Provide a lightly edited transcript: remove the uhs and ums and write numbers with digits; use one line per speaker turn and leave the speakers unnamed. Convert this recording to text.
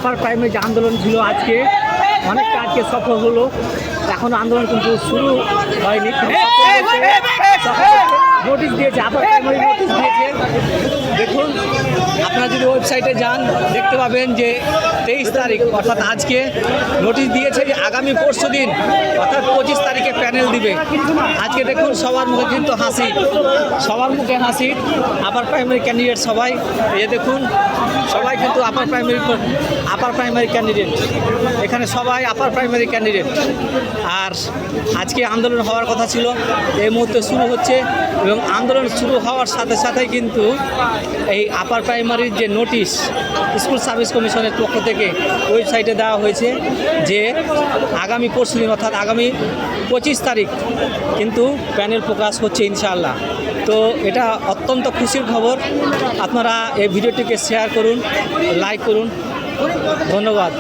Upper primary যে আন্দোলন ছিল আজকে অনেকটা আজকে সফল হলো। এখনও আন্দোলন কিন্তু শুরু হয়নি, নোটিশ দিয়েছে, আপার প্রাইমারি নোটিশ দিয়েছে। দেখুন, আপনারা যদি ওয়েবসাইটে যান দেখতে পাবেন যে 23 তারিখ অর্থাৎ আজকে নোটিশ দিয়েছে যে আগামী পরশু দিন অর্থাৎ 25 তারিখে প্যানেল দিবে। আজকে দেখুন সবার মুখে কিন্তু হাসি, সবার মুখে হাসি। আপার প্রাইমারি ক্যান্ডিডেট সবাই, এই দেখুন সবাই কিন্তু আপার প্রাইমারি ক্যান্ডিডেট, এখানে সবাই আপার প্রাইমারি ক্যান্ডিডেট। আর আজকে আন্দোলন হওয়ার কথা ছিল, এই মুহূর্তে শুরু হচ্ছে এবং আন্দোলন শুরু হওয়ার সাথে সাথেই কিন্তু এই আপার প্রাইমারির যে নোটিশ স্কুল সার্ভিস কমিশনের পক্ষ থেকে ওয়েবসাইটে দেওয়া হয়েছে যে আগামী পরশুদিন অর্থাৎ আগামী 25 তারিখ কিন্তু প্যানেল প্রকাশ হচ্ছে ইনশাআল্লাহ। তো এটা অত্যন্ত খুশির খবর। আপনারা এই ভিডিওটিকে শেয়ার করুন, লাইক করুন। ধন্যবাদ।